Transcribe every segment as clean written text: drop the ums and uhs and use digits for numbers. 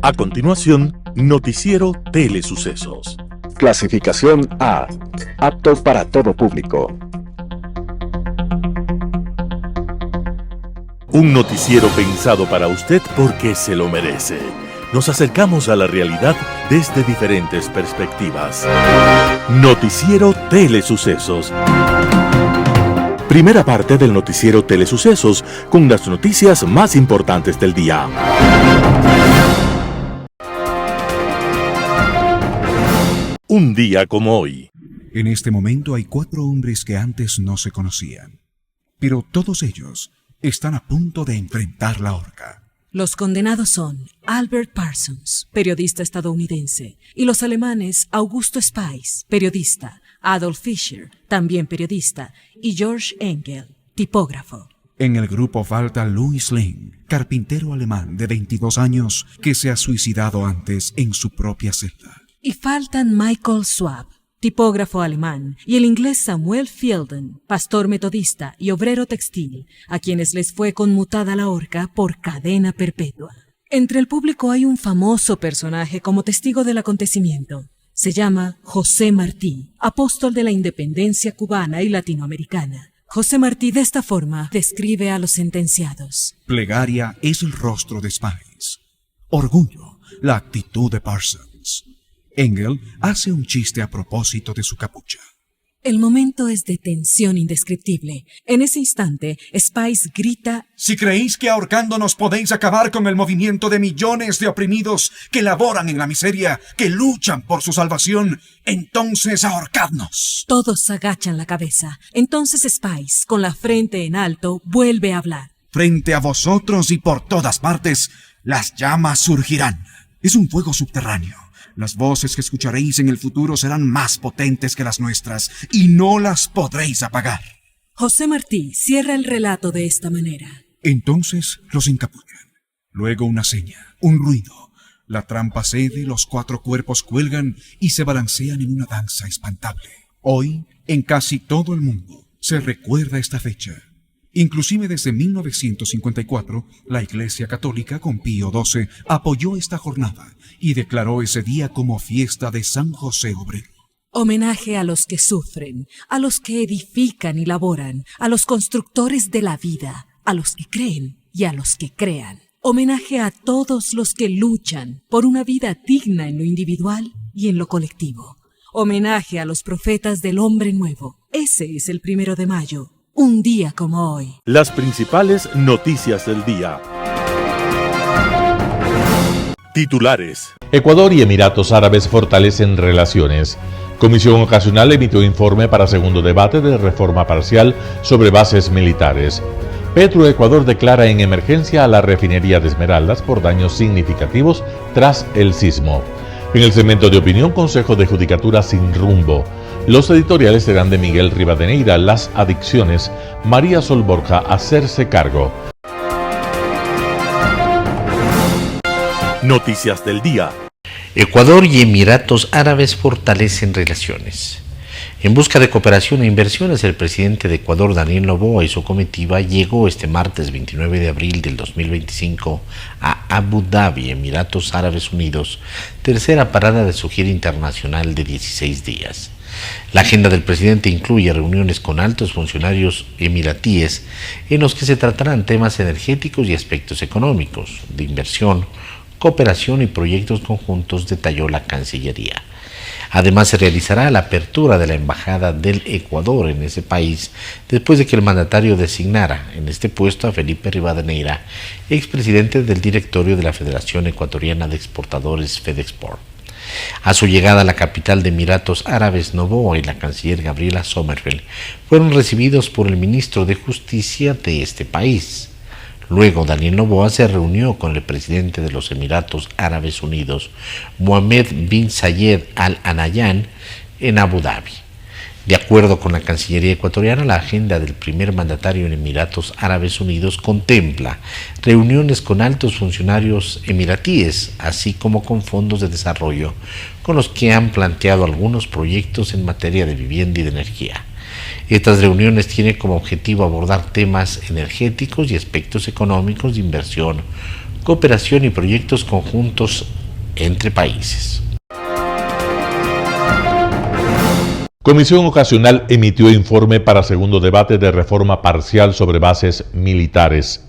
A continuación, Noticiero Telesucesos. Clasificación A. Apto para todo público. Un noticiero pensado para usted porque se lo merece. Nos acercamos a la realidad desde diferentes perspectivas. Noticiero Telesucesos. Primera parte del Noticiero Telesucesos con las noticias más importantes del día. Un día como hoy. En este momento hay 4 hombres que antes no se conocían, pero todos ellos están a punto de enfrentar la horca. Los condenados son Albert Parsons, periodista estadounidense, y los alemanes Augusto Spies, periodista, Adolf Fischer, también periodista, y George Engel, tipógrafo. En el grupo falta Louis Lehn, carpintero alemán de 22 años que se ha suicidado antes en su propia celda. Y faltan Michael Schwab, tipógrafo alemán, y el inglés Samuel Fielden, pastor metodista y obrero textil, a quienes les fue conmutada la horca por cadena perpetua. Entre el público hay un famoso personaje como testigo del acontecimiento. Se llama José Martí, apóstol de la independencia cubana y latinoamericana. José Martí de esta forma describe a los sentenciados. Plegaria es el rostro de Spies. Orgullo, la actitud de Parsons. Engel hace un chiste a propósito de su capucha. El momento es de tensión indescriptible. En ese instante, Spies grita: Si creéis que ahorcándonos podéis acabar con el movimiento de millones de oprimidos que laboran en la miseria, que luchan por su salvación, entonces ahorcadnos. Todos agachan la cabeza. Entonces Spies, con la frente en alto, vuelve a hablar. Frente a vosotros y por todas partes, las llamas surgirán. Es un fuego subterráneo. Las voces que escucharéis en el futuro serán más potentes que las nuestras y no las podréis apagar. José Martí cierra el relato de esta manera. Entonces los encapuchan. Luego una seña, un ruido. La trampa cede, los 4 cuerpos cuelgan y se balancean en una danza espantable. Hoy, en casi todo el mundo, se recuerda esta fecha. Inclusive desde 1954, la Iglesia Católica con Pío XII apoyó esta jornada y declaró ese día como fiesta de San José Obrero. Homenaje a los que sufren, a los que edifican y laboran, a los constructores de la vida, a los que creen y a los que crean. Homenaje a todos los que luchan por una vida digna en lo individual y en lo colectivo. Homenaje a los profetas del hombre nuevo. Ese es el 1 de mayo. Un día como hoy. Las principales noticias del día. Titulares. Ecuador y Emiratos Árabes fortalecen relaciones. Comisión Ocasional emitió informe para segundo debate de reforma parcial sobre bases militares. Petroecuador declara en emergencia a la refinería de Esmeraldas por daños significativos tras el sismo. En el segmento de opinión, Consejo de Judicatura sin rumbo. Los editoriales serán de Miguel Rivadeneira, Las adicciones, María Sol Borja, Hacerse cargo. Noticias del día. Ecuador y Emiratos Árabes fortalecen relaciones. En busca de cooperación e inversiones, el presidente de Ecuador, Daniel Noboa, y su comitiva llegó este martes 29 de abril del 2025 a Abu Dhabi, Emiratos Árabes Unidos, tercera parada de su gira internacional de 16 días. La agenda del presidente incluye reuniones con altos funcionarios emiratíes en los que se tratarán temas energéticos y aspectos económicos, de inversión, cooperación y proyectos conjuntos, detalló la Cancillería. Además, se realizará la apertura de la Embajada del Ecuador en ese país después de que el mandatario designara en este puesto a Felipe Rivadeneira, expresidente del directorio de la Federación Ecuatoriana de Exportadores FedExport. A su llegada a la capital de Emiratos Árabes, Noboa y la canciller Gabriela Sommerfeld fueron recibidos por el ministro de Justicia de este país. Luego, Daniel Noboa se reunió con el presidente de los Emiratos Árabes Unidos, Mohammed bin Zayed Al Nahyan, en Abu Dhabi. De acuerdo con la Cancillería ecuatoriana, la agenda del primer mandatario en Emiratos Árabes Unidos contempla reuniones con altos funcionarios emiratíes, así como con fondos de desarrollo, con los que han planteado algunos proyectos en materia de vivienda y de energía. Estas reuniones tienen como objetivo abordar temas energéticos y aspectos económicos de inversión, cooperación y proyectos conjuntos entre países. Comisión Ocasional emitió informe para segundo debate de reforma parcial sobre bases militares.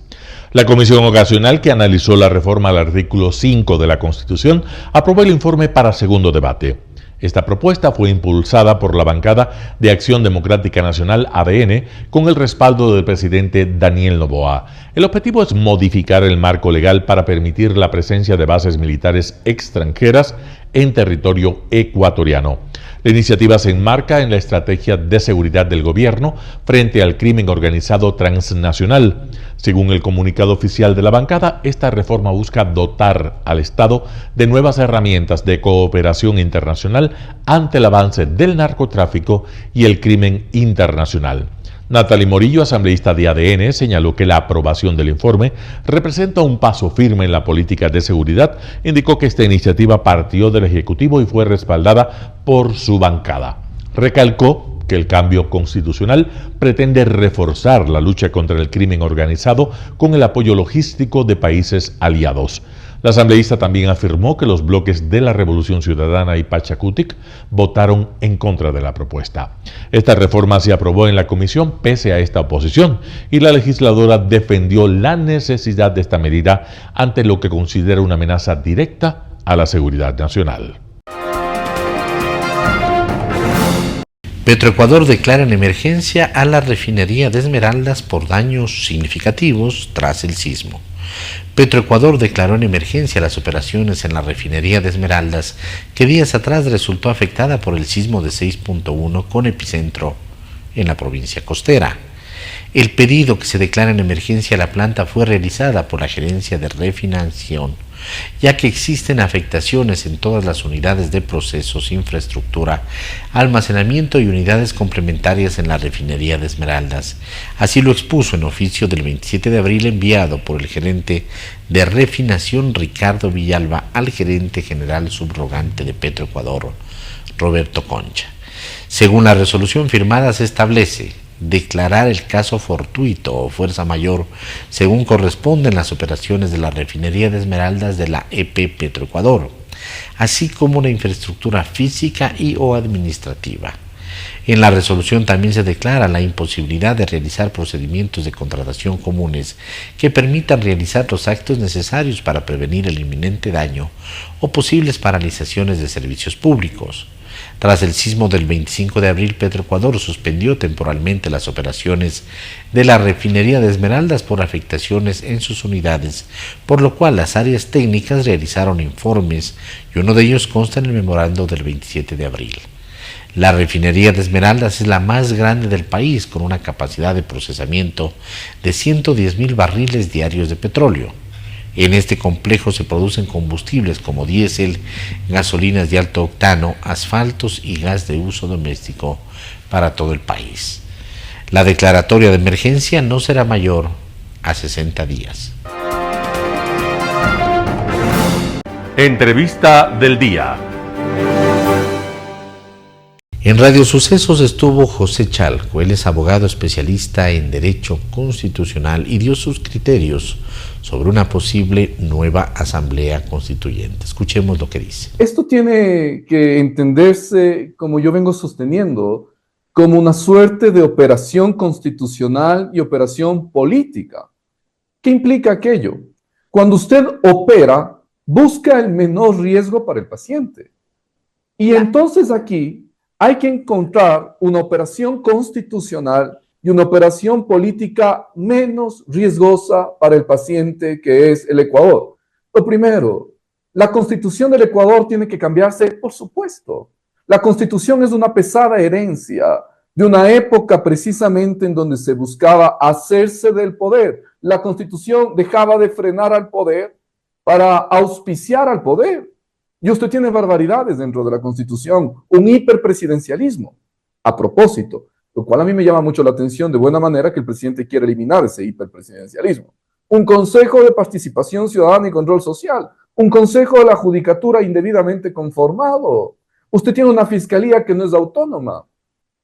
La Comisión Ocasional, que analizó la reforma al artículo 5 de la Constitución, aprobó el informe para segundo debate. Esta propuesta fue impulsada por la bancada de Acción Democrática Nacional, ADN, con el respaldo del presidente Daniel Noboa. El objetivo es modificar el marco legal para permitir la presencia de bases militares extranjeras en territorio ecuatoriano. La iniciativa se enmarca en la estrategia de seguridad del gobierno frente al crimen organizado transnacional. Según el comunicado oficial de la bancada, esta reforma busca dotar al Estado de nuevas herramientas de cooperación internacional ante el avance del narcotráfico y el crimen internacional. Natalie Morillo, asambleísta de ADN, señaló que la aprobación del informe representa un paso firme en la política de seguridad. Indicó que esta iniciativa partió del Ejecutivo y fue respaldada por su bancada. Recalcó que el cambio constitucional pretende reforzar la lucha contra el crimen organizado con el apoyo logístico de países aliados. La asambleísta también afirmó que los bloques de la Revolución Ciudadana y Pachacutic votaron en contra de la propuesta. Esta reforma se aprobó en la comisión pese a esta oposición y la legisladora defendió la necesidad de esta medida ante lo que considera una amenaza directa a la seguridad nacional. Petroecuador declara en emergencia a la refinería de Esmeraldas por daños significativos tras el sismo. Petroecuador declaró en emergencia las operaciones en la refinería de Esmeraldas, que días atrás resultó afectada por el sismo de 6.1 con epicentro en la provincia costera. El pedido que se declara en emergencia a la planta fue realizada por la Gerencia de Refinanciación, ya que existen afectaciones en todas las unidades de procesos, infraestructura, almacenamiento y unidades complementarias en la refinería de Esmeraldas. Así lo expuso en oficio del 27 de abril enviado por el gerente de Refinación Ricardo Villalba al gerente general subrogante de Petroecuador, Roberto Concha. Según la resolución firmada se establece declarar el caso fortuito o fuerza mayor según corresponden las operaciones de la refinería de Esmeraldas de la EP Petroecuador, así como la infraestructura física y o administrativa. En la resolución también se declara la imposibilidad de realizar procedimientos de contratación comunes que permitan realizar los actos necesarios para prevenir el inminente daño o posibles paralizaciones de servicios públicos. Tras el sismo del 25 de abril, Petroecuador suspendió temporalmente las operaciones de la refinería de Esmeraldas por afectaciones en sus unidades, por lo cual las áreas técnicas realizaron informes y uno de ellos consta en el memorando del 27 de abril. La refinería de Esmeraldas es la más grande del país, con una capacidad de procesamiento de 110,000 barriles diarios de petróleo. En este complejo se producen combustibles como diésel, gasolinas de alto octano, asfaltos y gas de uso doméstico para todo el país. La declaratoria de emergencia no será mayor a 60 días. Entrevista del día. En Radio Sucesos estuvo José Chalco. Él es abogado especialista en Derecho Constitucional y dio sus criterios sobre una posible nueva Asamblea Constituyente. Escuchemos lo que dice. Esto tiene que entenderse, como yo vengo sosteniendo, como una suerte de operación constitucional y operación política. ¿Qué implica aquello? Cuando usted opera, busca el menor riesgo para el paciente. Y entonces aquí hay que encontrar una operación constitucional y una operación política menos riesgosa para el paciente, que es el Ecuador. Lo primero, la Constitución del Ecuador tiene que cambiarse, por supuesto. La Constitución es una pesada herencia de una época precisamente en donde se buscaba hacerse del poder. La Constitución dejaba de frenar al poder para auspiciar al poder. Y usted tiene barbaridades dentro de la Constitución, un hiperpresidencialismo, a propósito, lo cual a mí me llama mucho la atención de buena manera que el presidente quiere eliminar ese hiperpresidencialismo. Un Consejo de Participación Ciudadana y Control Social, un Consejo de la Judicatura indebidamente conformado. Usted tiene una fiscalía que no es autónoma.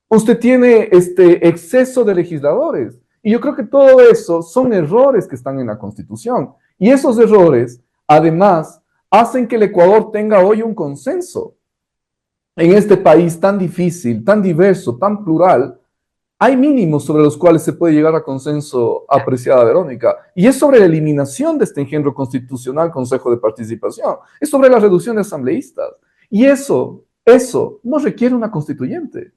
Usted tiene exceso de legisladores. Y yo creo que todo eso son errores que están en la Constitución. Y esos errores, además, hacen que el Ecuador tenga hoy un consenso. En este país tan difícil, tan diverso, tan plural, hay mínimos sobre los cuales se puede llegar a consenso, apreciada Verónica, y es sobre la eliminación de este engendro constitucional, Consejo de Participación, es sobre la reducción de asambleístas, y eso no requiere una constituyente.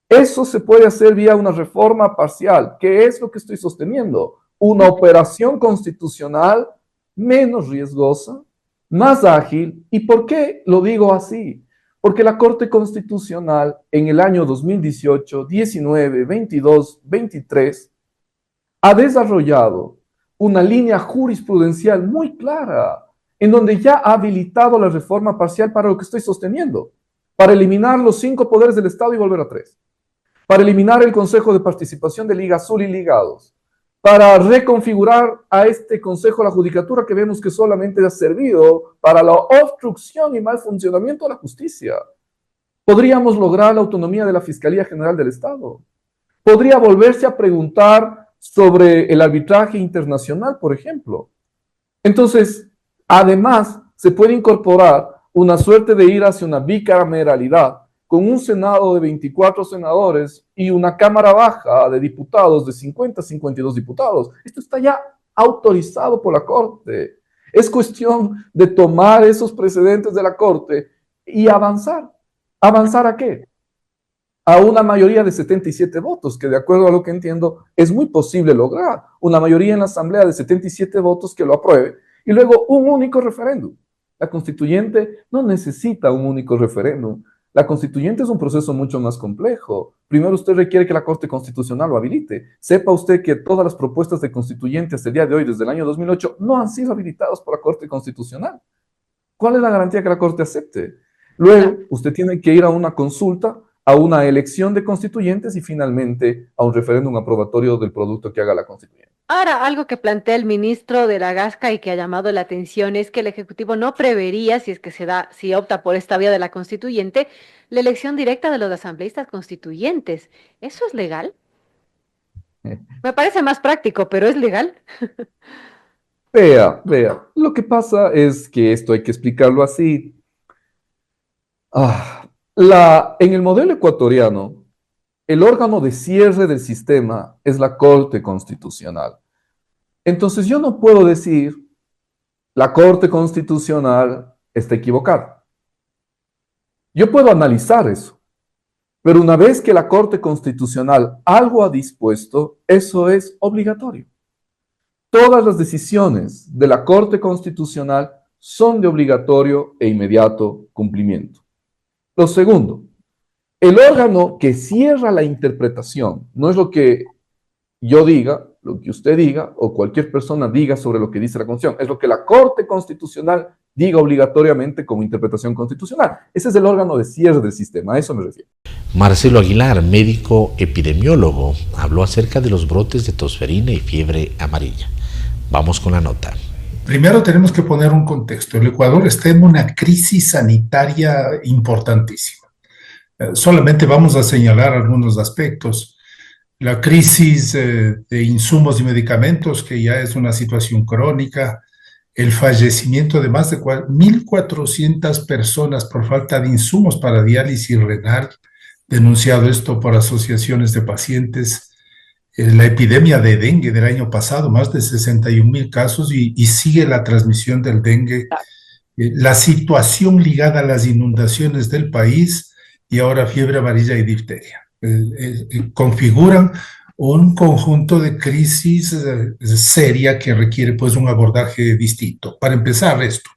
Eso se puede hacer vía una reforma parcial, que es lo que estoy sosteniendo, una operación constitucional menos riesgosa, más ágil. ¿Y por qué lo digo así? Porque la Corte Constitucional en el año 2018, 19, 22, 23 ha desarrollado una línea jurisprudencial muy clara en donde ya ha habilitado la reforma parcial para lo que estoy sosteniendo, para eliminar los 5 poderes del Estado y volver a 3, para eliminar el Consejo de Participación de Liga Azul y Ligados, para reconfigurar a este Consejo de la Judicatura que vemos que solamente ha servido para la obstrucción y mal funcionamiento de la justicia. Podríamos lograr la autonomía de la Fiscalía General del Estado. Podría volverse a preguntar sobre el arbitraje internacional, por ejemplo. Entonces, además, se puede incorporar una suerte de ir hacia una bicameralidad con un Senado de 24 senadores y una Cámara Baja de diputados de 50 a 52 diputados. Esto está ya autorizado por la Corte. Es cuestión de tomar esos precedentes de la Corte y avanzar. ¿Avanzar a qué? A una mayoría de 77 votos, que de acuerdo a lo que entiendo es muy posible lograr. Una mayoría en la Asamblea de 77 votos que lo apruebe y luego un único referéndum. La constituyente no necesita un único referéndum. La constituyente es un proceso mucho más complejo. Primero usted requiere que la Corte Constitucional lo habilite. Sepa usted que todas las propuestas de constituyente hasta el día de hoy, desde el año 2008, no han sido habilitadas por la Corte Constitucional. ¿Cuál es la garantía que la Corte acepte? Luego, usted tiene que ir a una consulta, a una elección de constituyentes y finalmente a un referéndum aprobatorio del producto que haga la constituyente. Ahora, algo que plantea el ministro de la Gasca y que ha llamado la atención es que el Ejecutivo no prevería, si opta por esta vía de la constituyente, la elección directa de los asambleístas constituyentes. ¿Eso es legal? Me parece más práctico, pero ¿es legal? Vea, lo que pasa es que esto hay que explicarlo así. En el modelo ecuatoriano, el órgano de cierre del sistema es la Corte Constitucional. Entonces yo no puedo decir, la Corte Constitucional está equivocada. Yo puedo analizar eso, pero una vez que la Corte Constitucional algo ha dispuesto, eso es obligatorio. Todas las decisiones de la Corte Constitucional son de obligatorio e inmediato cumplimiento. Lo segundo, el órgano que cierra la interpretación no es lo que yo diga, lo que usted diga o cualquier persona diga sobre lo que dice la Constitución, es lo que la Corte Constitucional diga obligatoriamente como interpretación constitucional. Ese es el órgano de cierre del sistema, a eso me refiero. Marcelo Aguilar, médico epidemiólogo, habló acerca de los brotes de tosferina y fiebre amarilla. Vamos con la nota. Primero tenemos que poner un contexto. El Ecuador está en una crisis sanitaria importantísima. Solamente vamos a señalar algunos aspectos. La crisis de insumos y medicamentos, que ya es una situación crónica, el fallecimiento de más de 1.400 personas por falta de insumos para diálisis renal, denunciado esto por asociaciones de pacientes, la epidemia de dengue del año pasado, más de 61.000 casos y sigue la transmisión del dengue, la situación ligada a las inundaciones del país y ahora fiebre amarilla y difteria. Configuran un conjunto de crisis seria que requiere pues un abordaje distinto. Para empezar esto,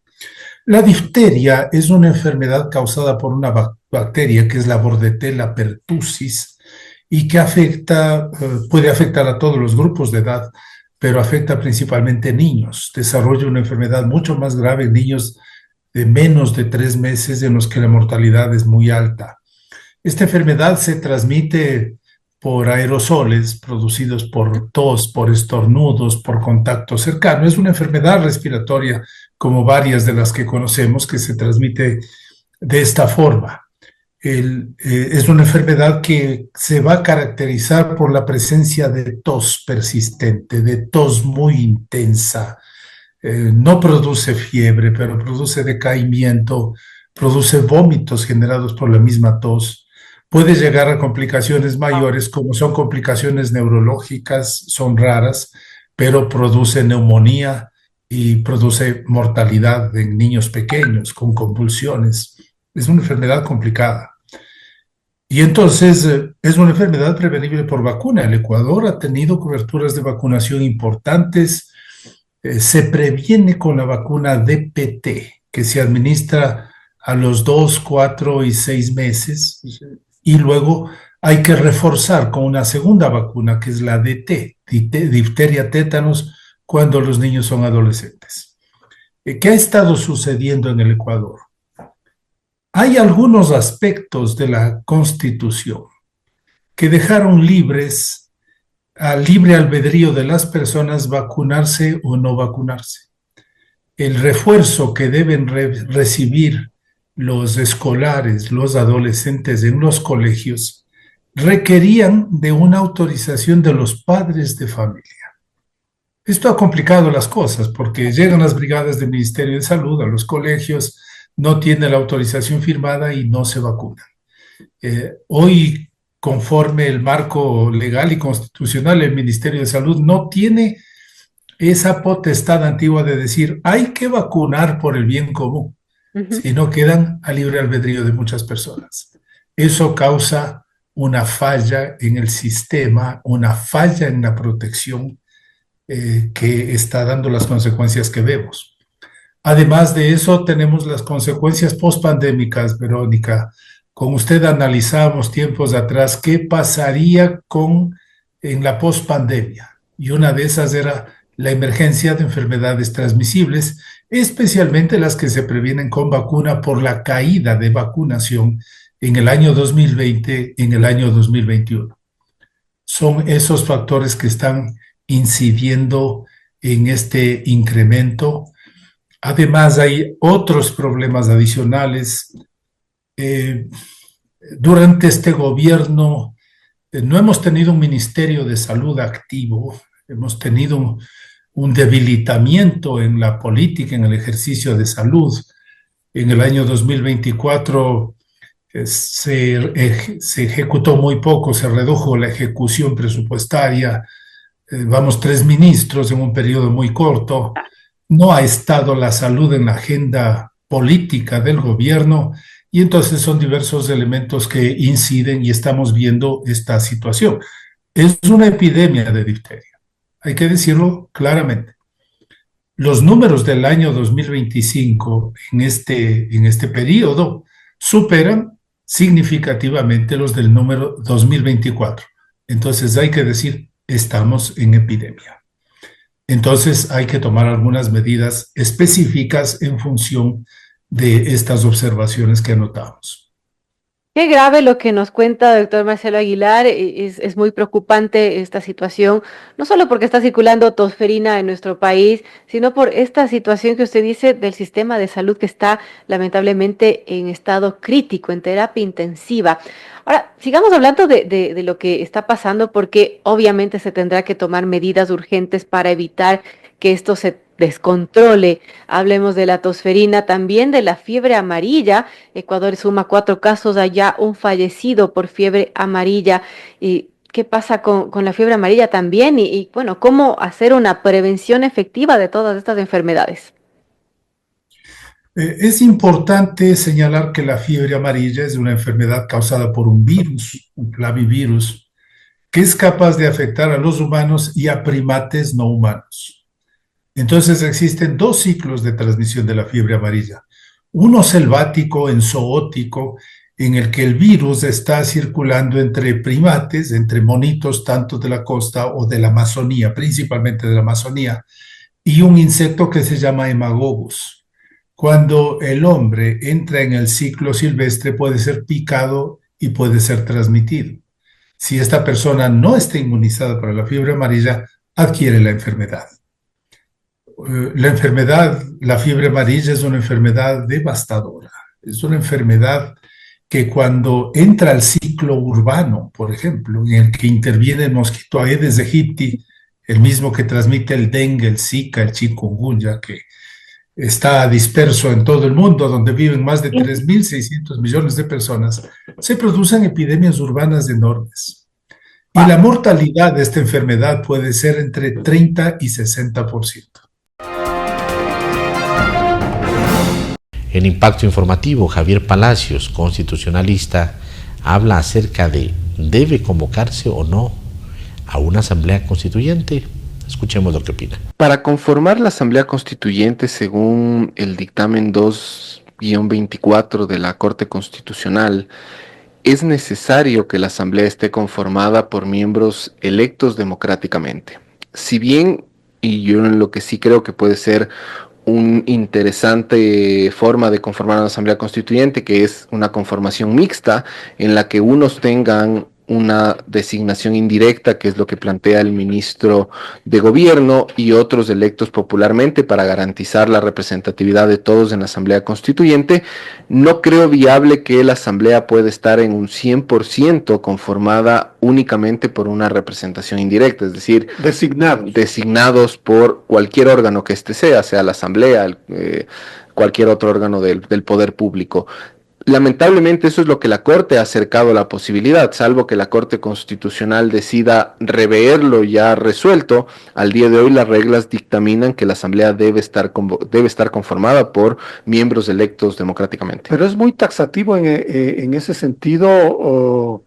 la difteria es una enfermedad causada por una bacteria que es la Bordetella pertussis y que puede afectar a todos los grupos de edad, pero afecta principalmente a niños. Desarrolla una enfermedad mucho más grave en niños de menos de 3 meses en los que la mortalidad es muy alta. Esta enfermedad se transmite por aerosoles producidos por tos, por estornudos, por contacto cercano. Es una enfermedad respiratoria como varias de las que conocemos que se transmite de esta forma. Es una enfermedad que se va a caracterizar por la presencia de tos persistente, de tos muy intensa. No produce fiebre, pero produce decaimiento, produce vómitos generados por la misma tos. Puede llegar a complicaciones mayores, como son complicaciones neurológicas, son raras, pero produce neumonía y produce mortalidad en niños pequeños con convulsiones. Es una enfermedad complicada. Y entonces es una enfermedad prevenible por vacuna. El Ecuador ha tenido coberturas de vacunación importantes. Se previene con la vacuna DPT, que se administra a los 2, 4 y 6 meses. Y luego hay que reforzar con una segunda vacuna, que es la DT, difteria, tétanos, cuando los niños son adolescentes. ¿Qué ha estado sucediendo en el Ecuador? Hay algunos aspectos de la Constitución que dejaron libres al libre albedrío de las personas vacunarse o no vacunarse. El refuerzo que deben recibir los escolares, los adolescentes en los colegios, requerían de una autorización de los padres de familia. Esto ha complicado las cosas porque llegan las brigadas del Ministerio de Salud a los colegios, no tienen la autorización firmada y no se vacunan. Hoy, conforme el marco legal y constitucional, el Ministerio de Salud no tiene esa potestad antigua de decir hay que vacunar por el bien común, sino quedan a libre albedrío de muchas personas. Eso causa una falla en el sistema, una falla en la protección que está dando las consecuencias que vemos. Además de eso, tenemos las consecuencias pospandémicas, Verónica. Con usted analizamos tiempos atrás qué pasaría en la pospandemia. Y una de esas era la emergencia de enfermedades transmisibles, especialmente las que se previenen con vacuna por la caída de vacunación en el año 2020, en el año 2021. Son esos factores que están incidiendo en este incremento. Además, hay otros problemas adicionales. Durante este gobierno no hemos tenido un Ministerio de Salud activo, hemos tenido un debilitamiento en la política, en el ejercicio de salud. En el año 2024 se ejecutó muy poco, se redujo la ejecución presupuestaria, vamos 3 ministros en un periodo muy corto. No ha estado la salud en la agenda política del gobierno y entonces son diversos elementos que inciden y estamos viendo esta situación. Es una epidemia de difteria, hay que decirlo claramente. Los números del año 2025 en este periodo superan significativamente los del número 2024. Entonces hay que decir, estamos en epidemia. Entonces hay que tomar algunas medidas específicas en función de estas observaciones que anotamos. Qué grave lo que nos cuenta, doctor Marcelo Aguilar. Es muy preocupante esta situación, no solo porque está circulando tosferina en nuestro país, sino por esta situación que usted dice del sistema de salud que está lamentablemente en estado crítico, en terapia intensiva. Ahora, sigamos hablando de lo que está pasando, porque obviamente se tendrá que tomar medidas urgentes para evitar que esto se descontrole. Hablemos de la tosferina, también de la fiebre amarilla. Ecuador suma 4 casos, allá un fallecido por fiebre amarilla. ¿Y qué pasa con la fiebre amarilla también? Y bueno, ¿cómo hacer una prevención efectiva de todas estas enfermedades? Es importante señalar que la fiebre amarilla es una enfermedad causada por un virus, un clavivirus, que es capaz de afectar a los humanos y a primates no humanos. Entonces existen 2 ciclos de transmisión de la fiebre amarilla. Uno selvático, zoótico, en el que el virus está circulando entre primates, entre monitos tanto de la costa o de la Amazonía, principalmente de la Amazonía, y un insecto que se llama hemagogus. Cuando el hombre entra en el ciclo silvestre puede ser picado y puede ser transmitido. Si esta persona no está inmunizada para la fiebre amarilla, adquiere la enfermedad. La fiebre amarilla es una enfermedad devastadora, es una enfermedad que cuando entra al ciclo urbano, por ejemplo, en el que interviene el mosquito Aedes aegypti, el mismo que transmite el dengue, el Zika, el chikungunya, que está disperso en todo el mundo, donde viven más de 3.600 millones de personas, se producen epidemias urbanas enormes. Y la mortalidad de esta enfermedad puede ser entre 30 y 60%. En Impacto Informativo, Javier Palacios, constitucionalista, habla acerca de ¿debe convocarse o no a una asamblea constituyente? Escuchemos lo que opina. Para conformar la asamblea constituyente, según el dictamen 2-24 de la Corte Constitucional, es necesario que la asamblea esté conformada por miembros electos democráticamente. Si bien, y yo en lo que sí creo que puede ser una interesante forma de conformar una asamblea constituyente, que es una conformación mixta en la que unos tengan una designación indirecta, que es lo que plantea el ministro de Gobierno, y otros electos popularmente para garantizar la representatividad de todos en la Asamblea Constituyente. No creo viable que la Asamblea pueda estar en un 100% conformada únicamente por una representación indirecta, es decir, designados por cualquier órgano que sea la Asamblea, cualquier otro órgano del poder público. Lamentablemente eso es lo que la Corte ha acercado a la posibilidad, salvo que la Corte Constitucional decida reverlo ya resuelto. Al día de hoy las reglas dictaminan que la Asamblea debe estar conformada por miembros electos democráticamente. Pero es muy taxativo en ese sentido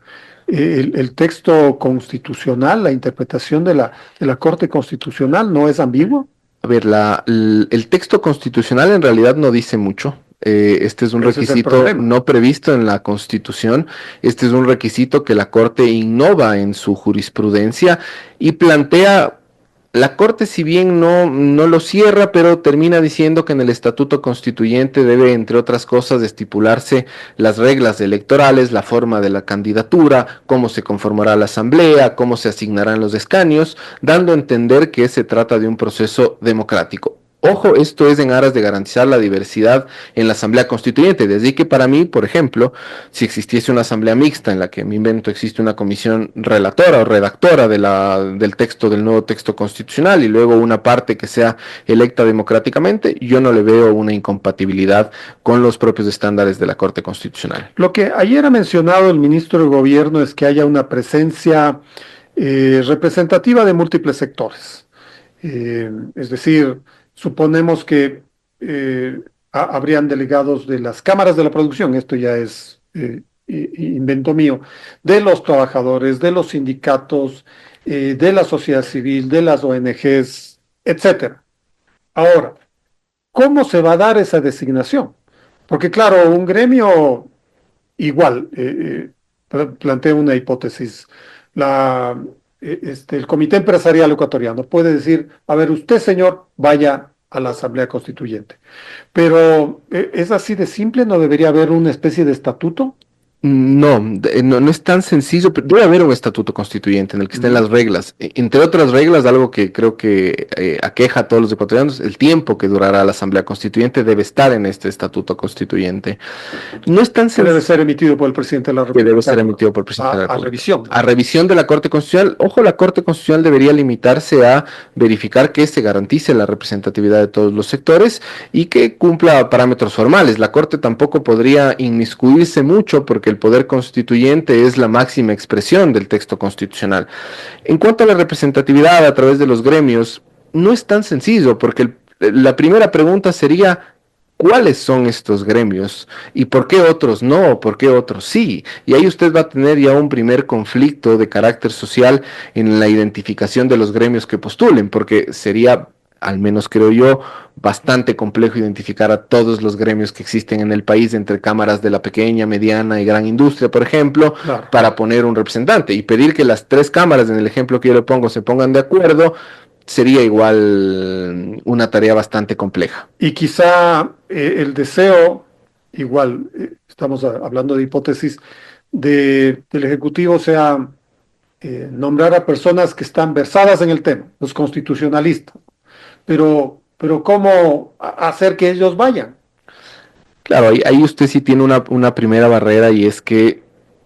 el texto constitucional, la interpretación de la Corte Constitucional, ¿no es ambiguo? A ver, el texto constitucional en realidad no dice mucho. Este es un requisito no previsto en la Constitución. Este es un requisito que la Corte innova en su jurisprudencia y plantea. La Corte, si bien no lo cierra, pero termina diciendo que en el Estatuto Constituyente debe, entre otras cosas, estipularse las reglas electorales, la forma de la candidatura, cómo se conformará la Asamblea, cómo se asignarán los escaños, dando a entender que se trata de un proceso democrático. Ojo, esto es en aras de garantizar la diversidad en la Asamblea Constituyente. Desde que para mí, por ejemplo, si existiese una asamblea mixta en la que, me invento, existe una comisión relatora o redactora del texto, del nuevo texto constitucional, y luego una parte que sea electa democráticamente, yo no le veo una incompatibilidad con los propios estándares de la Corte Constitucional. Lo que ayer ha mencionado el ministro de Gobierno es que haya una presencia representativa de múltiples sectores. Es decir, suponemos que habrían delegados de las cámaras de la producción, esto ya es invento mío, de los trabajadores, de los sindicatos, de la sociedad civil, de las ONGs, etcétera. Ahora, ¿cómo se va a dar esa designación? Porque claro, un gremio igual, plantea una hipótesis, el Comité Empresarial Ecuatoriano puede decir, a ver, usted, señor, vaya a la Asamblea Constituyente. Pero ¿es así de simple? ¿No debería haber una especie de estatuto? No es tan sencillo, pero debe haber un estatuto constituyente en el que estén las reglas. Entre otras reglas, algo que creo que aqueja a todos los ecuatorianos, el tiempo que durará la Asamblea Constituyente debe estar en este estatuto constituyente. No es tan sencillo. Debe ser emitido por el presidente de la República. Que debe ser emitido por el presidente de la República. A revisión. A revisión de la Corte Constitucional. Ojo, la Corte Constitucional debería limitarse a verificar que se garantice la representatividad de todos los sectores y que cumpla parámetros formales. La Corte tampoco podría inmiscuirse mucho porque el poder constituyente es la máxima expresión del texto constitucional. En cuanto a la representatividad a través de los gremios, no es tan sencillo, porque la primera pregunta sería, ¿cuáles son estos gremios? ¿Y por qué otros no? ¿Por qué otros sí? Y ahí usted va a tener ya un primer conflicto de carácter social en la identificación de los gremios que postulen, porque sería, al menos creo yo, bastante complejo identificar a todos los gremios que existen en el país, entre cámaras de la pequeña, mediana y gran industria, por ejemplo, claro, para poner un representante. Y pedir que las tres cámaras, en el ejemplo que yo le pongo, se pongan de acuerdo, sería igual una tarea bastante compleja. Y quizá el deseo, igual, estamos hablando de hipótesis, del Ejecutivo sea nombrar a personas que están versadas en el tema, los constitucionalistas. Pero ¿cómo hacer que ellos vayan? Claro, ahí usted sí tiene una primera barrera y es que,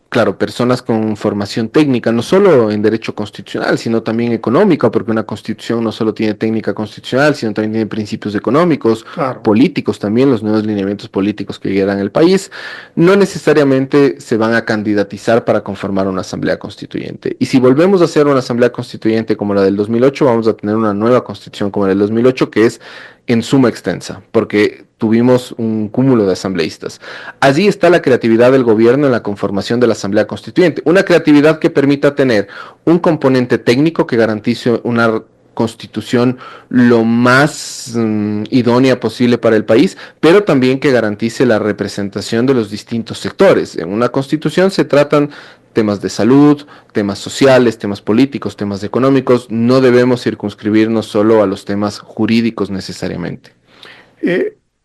claro, personas con formación técnica, no solo en derecho constitucional, sino también económica, porque una constitución no solo tiene técnica constitucional, sino también tiene principios económicos, Claro. políticos también, los nuevos lineamientos políticos que guían el país, no necesariamente se van a candidatizar para conformar una asamblea constituyente. Y si volvemos a hacer una asamblea constituyente como la del 2008, vamos a tener una nueva constitución como la del 2008, que es en suma extensa, porque tuvimos un cúmulo de asambleístas. Allí está la creatividad del gobierno en la conformación de la Asamblea Constituyente, una creatividad que permita tener un componente técnico que garantice una constitución lo más idónea posible para el país, pero también que garantice la representación de los distintos sectores. En una constitución se tratan temas de salud, temas sociales, temas políticos, temas económicos. No debemos circunscribirnos solo a los temas jurídicos necesariamente.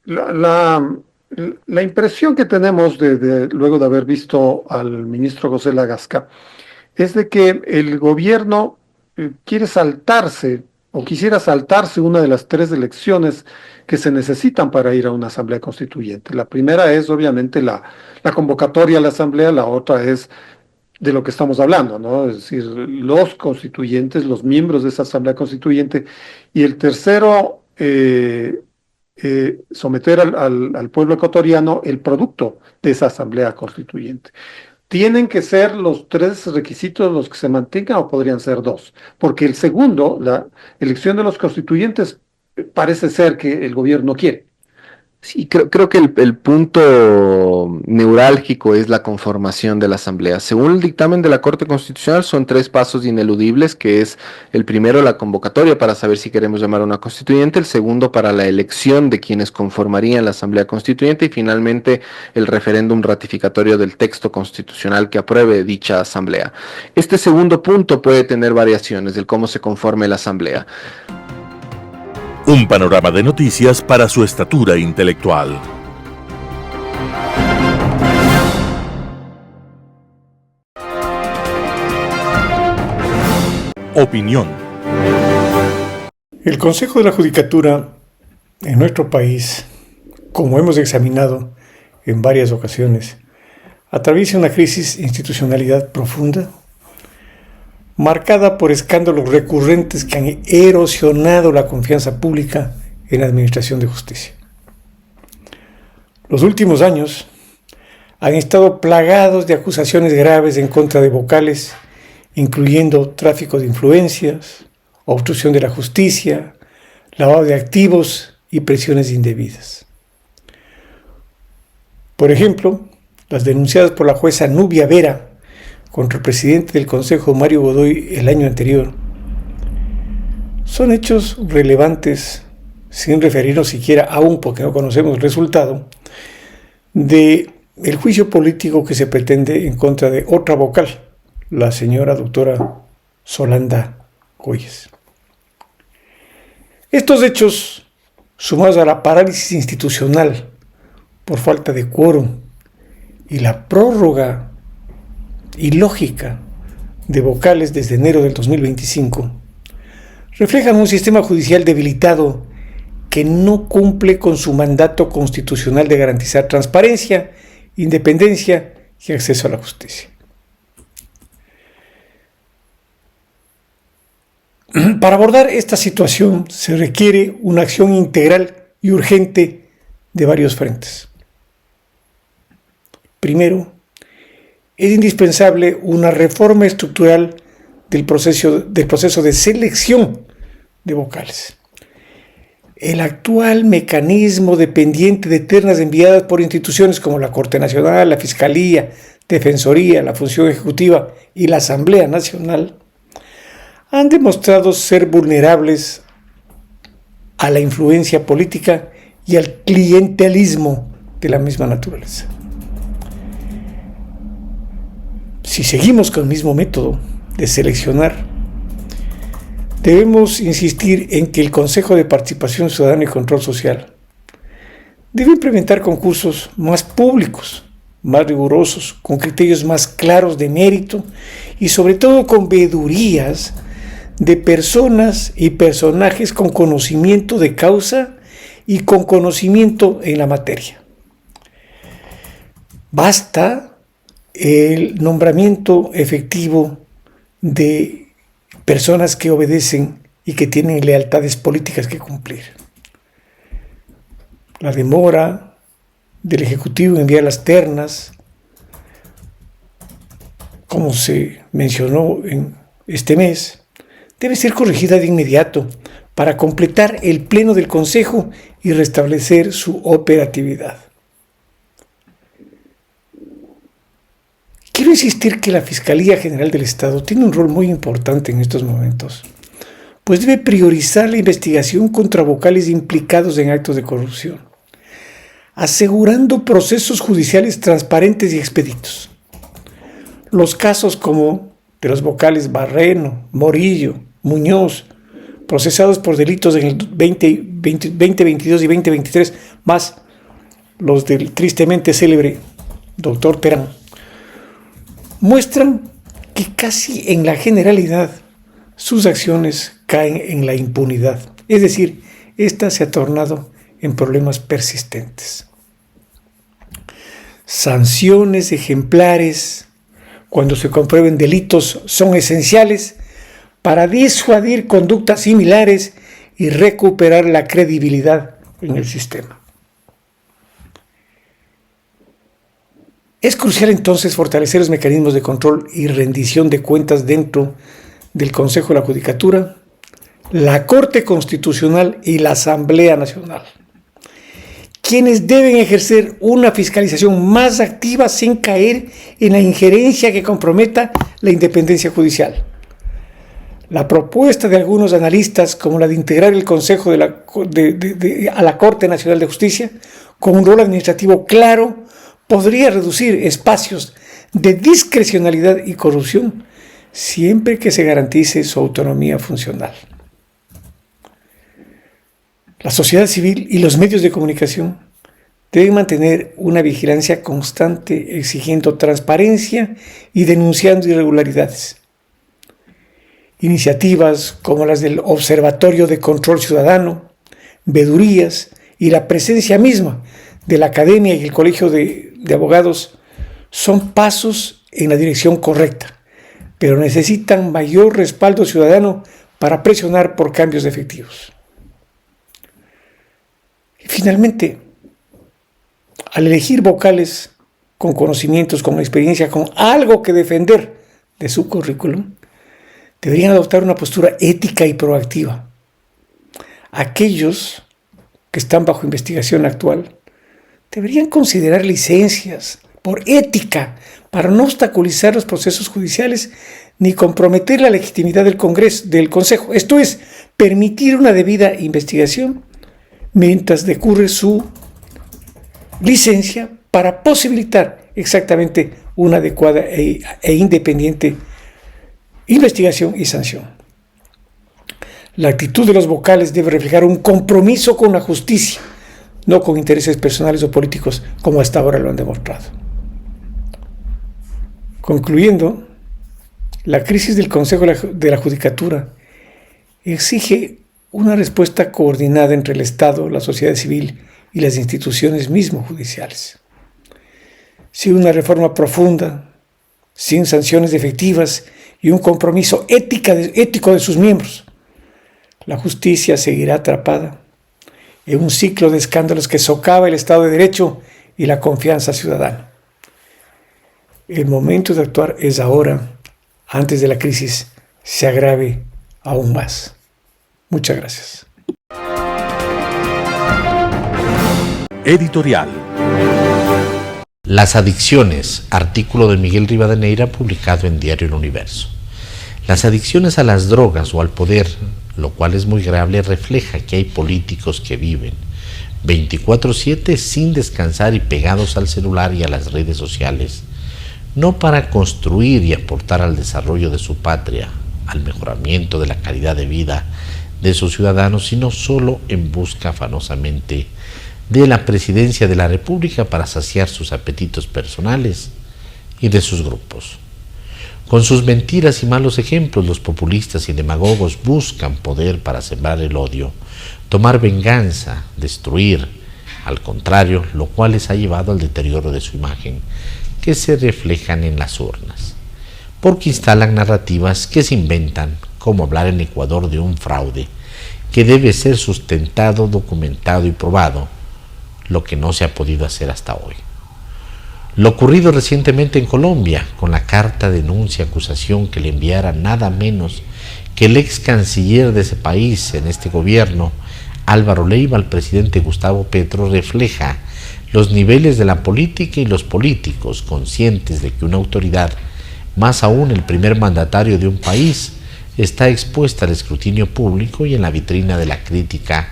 La impresión que tenemos luego de haber visto al ministro José Lagasca es de que el gobierno quiere saltarse o quisiera saltarse una de las 3 elecciones que se necesitan para ir a una asamblea constituyente. La primera es obviamente la convocatoria a la asamblea, la otra es de lo que estamos hablando, ¿no? Es decir, los constituyentes, los miembros de esa asamblea constituyente, y el tercero, someter al pueblo ecuatoriano el producto de esa asamblea constituyente. ¿Tienen que ser los 3 requisitos los que se mantengan o podrían ser 2? Porque el segundo, la elección de los constituyentes, parece ser que el gobierno quiere. Sí, creo que el punto neurálgico es la conformación de la Asamblea. Según el dictamen de la Corte Constitucional, son 3 pasos ineludibles, que es el primero, la convocatoria para saber si queremos llamar a una constituyente, el segundo, para la elección de quienes conformarían la Asamblea Constituyente, y finalmente el referéndum ratificatorio del texto constitucional que apruebe dicha Asamblea. Este segundo punto puede tener variaciones del cómo se conforme la Asamblea. Un panorama de noticias para su estatura intelectual. Opinión. El Consejo de la Judicatura en nuestro país, como hemos examinado en varias ocasiones, atraviesa una crisis de institucionalidad profunda, marcada por escándalos recurrentes que han erosionado la confianza pública en la administración de justicia. Los últimos años han estado plagados de acusaciones graves en contra de vocales, incluyendo tráfico de influencias, obstrucción de la justicia, lavado de activos y presiones indebidas. Por ejemplo, las denunciadas por la jueza Nubia Vera contra el presidente del Consejo, Mario Godoy, el año anterior, son hechos relevantes, sin referirnos siquiera aún, porque no conocemos el resultado, de el juicio político que se pretende en contra de otra vocal, la señora doctora Solanda Hoyes. Estos hechos, sumados a la parálisis institucional por falta de quórum y la prórroga ilógica de vocales desde enero del 2025, reflejan un sistema judicial debilitado que no cumple con su mandato constitucional de garantizar transparencia, independencia y acceso a la justicia. Para abordar esta situación se requiere una acción integral y urgente de varios frentes. Primero, es indispensable una reforma estructural del proceso de selección de vocales. El actual mecanismo dependiente de ternas enviadas por instituciones como la Corte Nacional, la Fiscalía, Defensoría, la Función Ejecutiva y la Asamblea Nacional han demostrado ser vulnerables a la influencia política y al clientelismo de la misma naturaleza. Si seguimos con el mismo método de seleccionar, debemos insistir en que el Consejo de Participación Ciudadana y Control Social debe implementar concursos más públicos, más rigurosos, con criterios más claros de mérito y sobre todo con veedurías de personas y personajes con conocimiento de causa y con conocimiento en la materia. Basta el nombramiento efectivo de personas que obedecen y que tienen lealtades políticas que cumplir. La demora del Ejecutivo en enviar las ternas, como se mencionó en este mes, debe ser corregida de inmediato para completar el pleno del Consejo y restablecer su operatividad. Quiero insistir que la Fiscalía General del Estado tiene un rol muy importante en estos momentos, pues debe priorizar la investigación contra vocales implicados en actos de corrupción, asegurando procesos judiciales transparentes y expeditos. Los casos como de los vocales Barreno, Morillo, Muñoz, procesados por delitos en el 2022 y 2023, más los del tristemente célebre doctor Terán, muestran que casi en la generalidad sus acciones caen en la impunidad. Es decir, esta se ha tornado en problemas persistentes. Sanciones ejemplares cuando se comprueben delitos son esenciales para disuadir conductas similares y recuperar la credibilidad en el sistema. Es crucial entonces fortalecer los mecanismos de control y rendición de cuentas dentro del Consejo de la Judicatura, la Corte Constitucional y la Asamblea Nacional, quienes deben ejercer una fiscalización más activa sin caer en la injerencia que comprometa la independencia judicial. La propuesta de algunos analistas, como la de integrar el Consejo a la Corte Nacional de Justicia, con un rol administrativo claro, podría reducir espacios de discrecionalidad y corrupción, siempre que se garantice su autonomía funcional. La sociedad civil y los medios de comunicación deben mantener una vigilancia constante, exigiendo transparencia y denunciando irregularidades. Iniciativas como las del Observatorio de Control Ciudadano, vedurías y la presencia misma de la Academia y el Colegio de Abogados son pasos en la dirección correcta, pero necesitan mayor respaldo ciudadano para presionar por cambios efectivos. Y finalmente, al elegir vocales con conocimientos, con experiencia, con algo que defender de su currículum, deberían adoptar una postura ética y proactiva. Aquellos que están bajo investigación actual deberían considerar licencias por ética para no obstaculizar los procesos judiciales ni comprometer la legitimidad del Consejo. Esto es, permitir una debida investigación mientras decurre su licencia para posibilitar exactamente una adecuada e independiente investigación y sanción. La actitud de los vocales debe reflejar un compromiso con la justicia, no con intereses personales o políticos, como hasta ahora lo han demostrado. Concluyendo, la crisis del Consejo de la Judicatura exige una respuesta coordinada entre el Estado, la sociedad civil y las instituciones mismo judiciales. Sin una reforma profunda, sin sanciones efectivas y un compromiso ético de sus miembros, la justicia seguirá atrapada en un ciclo de escándalos que socava el Estado de Derecho y la confianza ciudadana. El momento de actuar es ahora, antes de la crisis se agrave aún más. Muchas gracias. Editorial. Las adicciones, artículo de Miguel Rivadeneira publicado en Diario El Universo. Las adicciones a las drogas o al poder, lo cual es muy grave, refleja que hay políticos que viven 24/7 sin descansar y pegados al celular y a las redes sociales, no para construir y aportar al desarrollo de su patria, al mejoramiento de la calidad de vida de sus ciudadanos, sino solo en busca afanosamente de la presidencia de la República para saciar sus apetitos personales y de sus grupos. Con sus mentiras y malos ejemplos, los populistas y demagogos buscan poder para sembrar el odio, tomar venganza, destruir, Al contrario, lo cual les ha llevado al deterioro de su imagen, que se reflejan en las urnas, porque instalan narrativas que se inventan, como hablar en Ecuador de un fraude que debe ser sustentado, documentado y probado, lo que no se ha podido hacer hasta hoy. Lo ocurrido recientemente en Colombia, con la carta denuncia acusación que le enviara nada menos que el ex canciller de ese país en este gobierno, Álvaro Leiva, al presidente Gustavo Petro, refleja los niveles de la política y los políticos conscientes de que una autoridad, más aún el primer mandatario de un país, está expuesta al escrutinio público y en la vitrina de la crítica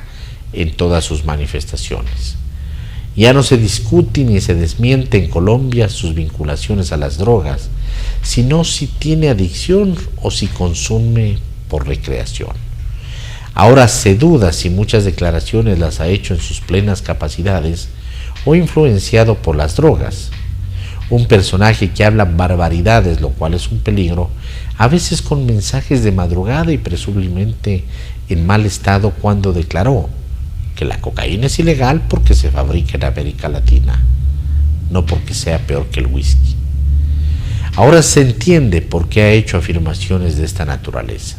en todas sus manifestaciones. Ya no se discute ni se desmiente en Colombia sus vinculaciones a las drogas, sino si tiene adicción o si consume por recreación. Ahora se duda si muchas declaraciones las ha hecho en sus plenas capacidades o influenciado por las drogas. Un personaje que habla barbaridades, lo cual es un peligro, a veces con mensajes de madrugada y presumiblemente en mal estado, cuando declaró que la cocaína es ilegal porque se fabrica en América Latina, no porque sea peor que el whisky. Ahora se entiende por qué ha hecho afirmaciones de esta naturaleza.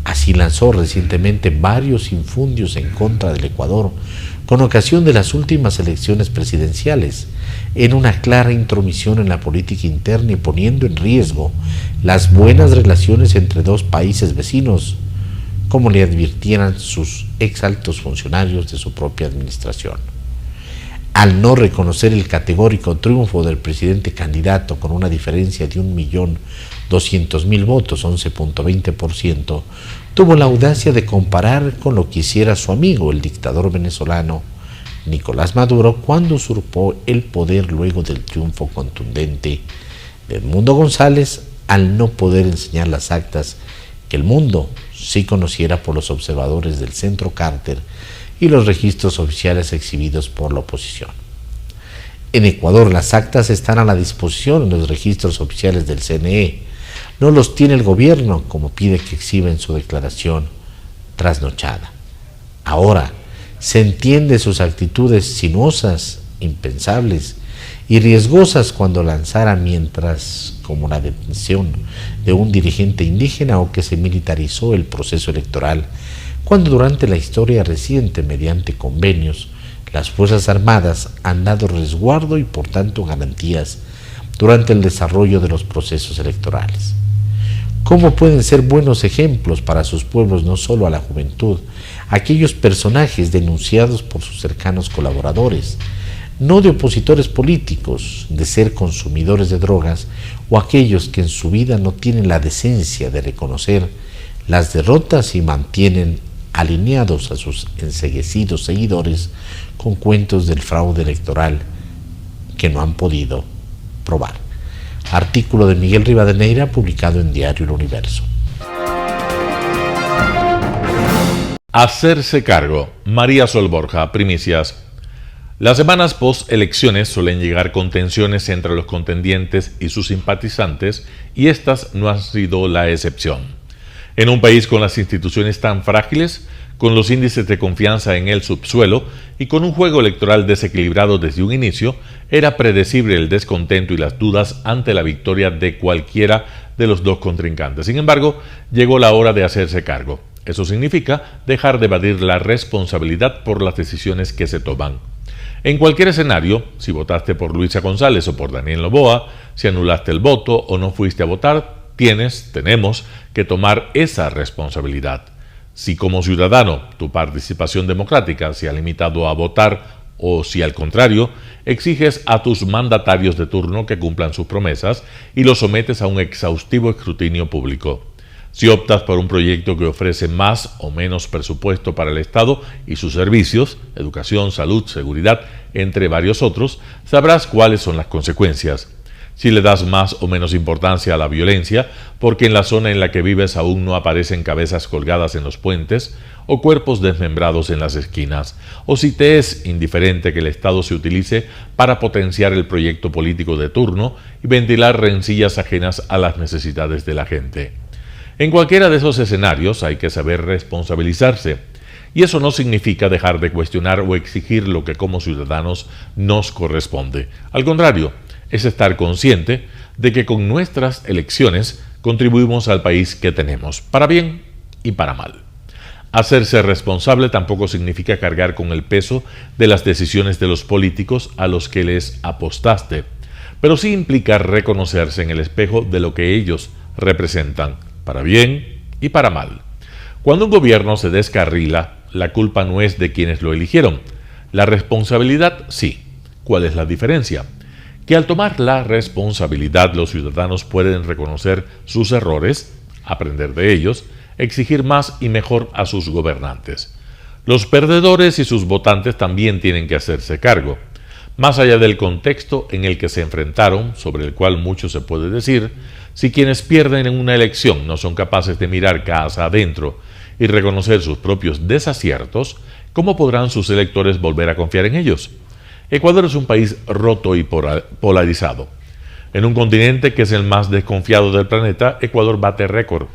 Así lanzó recientemente varios infundios en contra del Ecuador con ocasión de las últimas elecciones presidenciales, en una clara intromisión en la política interna y poniendo en riesgo las buenas relaciones entre dos países vecinos, como le advirtieran sus ex altos funcionarios de su propia administración. Al no reconocer el categórico triunfo del presidente candidato con una diferencia de 1.200.000 votos, 11.20%, tuvo la audacia de comparar con lo que hiciera su amigo, el dictador venezolano Nicolás Maduro, cuando usurpó el poder luego del triunfo contundente de Edmundo González, al no poder enseñar las actas que el mundo sí conociera por los observadores del Centro Carter y los registros oficiales exhibidos por la oposición. En Ecuador las actas están a la disposición en los registros oficiales del CNE. No los tiene el gobierno, como pide que exhiba en su declaración trasnochada. Ahora se entiende sus actitudes sinuosas, impensables y riesgosas cuando lanzara mientras, como la detención de un dirigente indígena o que se militarizó el proceso electoral, cuando durante la historia reciente, mediante convenios, las Fuerzas Armadas han dado resguardo y por tanto garantías durante el desarrollo de los procesos electorales. ¿Cómo pueden ser buenos ejemplos para sus pueblos, no solo a la juventud, aquellos personajes denunciados por sus cercanos colaboradores, no de opositores políticos, de ser consumidores de drogas, o aquellos que en su vida no tienen la decencia de reconocer las derrotas y mantienen alineados a sus enceguecidos seguidores con cuentos del fraude electoral que no han podido probar? Artículo de Miguel Rivadeneira, publicado en Diario El Universo. Hacerse cargo. María Sol Borja, primicias. Las semanas post-elecciones suelen llegar con tensiones entre los contendientes y sus simpatizantes, y estas no han sido la excepción. En un país con las instituciones tan frágiles, con los índices de confianza en el subsuelo y con un juego electoral desequilibrado desde un inicio, era predecible el descontento y las dudas ante la victoria de cualquiera de los dos contrincantes. Sin embargo, llegó la hora de hacerse cargo. Eso significa dejar de evadir la responsabilidad por las decisiones que se toman. En cualquier escenario, si votaste por Luisa González o por Daniel Noboa, si anulaste el voto o no fuiste a votar, tenemos que tomar esa responsabilidad. Si como ciudadano tu participación democrática se ha limitado a votar, o si al contrario exiges a tus mandatarios de turno que cumplan sus promesas y los sometes a un exhaustivo escrutinio público. Si optas por un proyecto que ofrece más o menos presupuesto para el Estado y sus servicios, educación, salud, seguridad, entre varios otros, sabrás cuáles son las consecuencias. Si le das más o menos importancia a la violencia, porque en la zona en la que vives aún no aparecen cabezas colgadas en los puentes o cuerpos desmembrados en las esquinas, o si te es indiferente que el Estado se utilice para potenciar el proyecto político de turno y ventilar rencillas ajenas a las necesidades de la gente. En cualquiera de esos escenarios hay que saber responsabilizarse, Y eso no significa dejar de cuestionar o exigir lo que como ciudadanos nos corresponde. Al contrario, es estar consciente de que con nuestras elecciones contribuimos al país que tenemos, para bien y para mal. Hacerse responsable tampoco significa cargar con el peso de las decisiones de los políticos a los que les apostaste, pero sí implica reconocerse en el espejo de lo que ellos representan, para bien y para mal. Cuando un gobierno se descarrila, la culpa no es de quienes lo eligieron. La responsabilidad sí. ¿Cuál es la diferencia? Que al tomar la responsabilidad los ciudadanos pueden reconocer sus errores, aprender de ellos, exigir más y mejor a sus gobernantes. Los perdedores y sus votantes también tienen que hacerse cargo. Más allá del contexto en el que se enfrentaron, sobre el cual mucho se puede decir, si quienes pierden en una elección no son capaces de mirar casa adentro y reconocer sus propios desaciertos, ¿cómo podrán sus electores volver a confiar en ellos? Ecuador es un país roto y polarizado. En un continente que es el más desconfiado del planeta, Ecuador bate récord.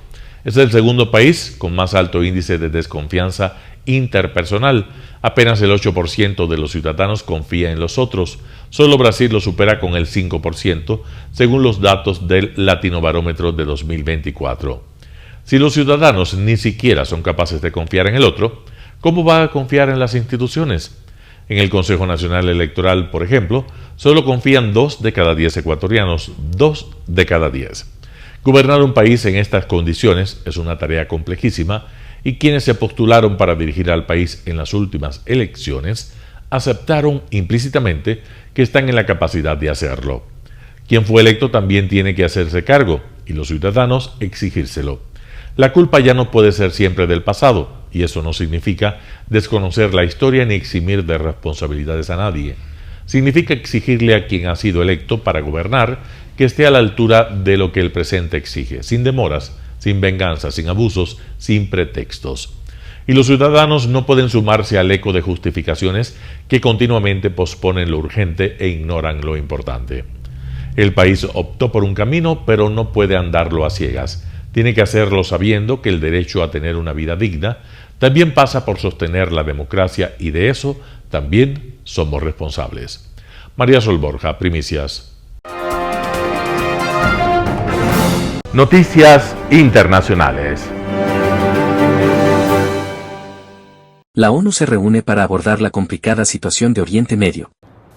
Es el segundo país con más alto índice de desconfianza interpersonal. Apenas el 8% de los ciudadanos confía en los otros. Solo Brasil lo supera con el 5%, según los datos del Latinobarómetro de 2024. Si los ciudadanos ni siquiera son capaces de confiar en el otro, ¿cómo va a confiar en las instituciones? En el Consejo Nacional Electoral, por ejemplo, solo confían 2 de cada 10 ecuatorianos, 2 de cada 10. Gobernar un país en estas condiciones es una tarea complejísima y quienes se postularon para dirigir al país en las últimas elecciones aceptaron implícitamente que están en la capacidad de hacerlo. Quien fue electo también tiene que hacerse cargo y los ciudadanos exigírselo. La culpa ya no puede ser siempre del pasado y eso no significa desconocer la historia ni eximir de responsabilidades a nadie. Significa exigirle a quien ha sido electo para gobernar que esté a la altura de lo que el presente exige, sin demoras, sin venganza, sin abusos, sin pretextos. Y los ciudadanos no pueden sumarse al eco de justificaciones que continuamente posponen lo urgente e ignoran lo importante. El país optó por un camino, pero no puede andarlo a ciegas. Tiene que hacerlo sabiendo que el derecho a tener una vida digna también pasa por sostener la democracia y de eso también somos responsables. María Sol Borja, Primicias. Noticias internacionales. La ONU se reúne para abordar la complicada situación de Oriente Medio.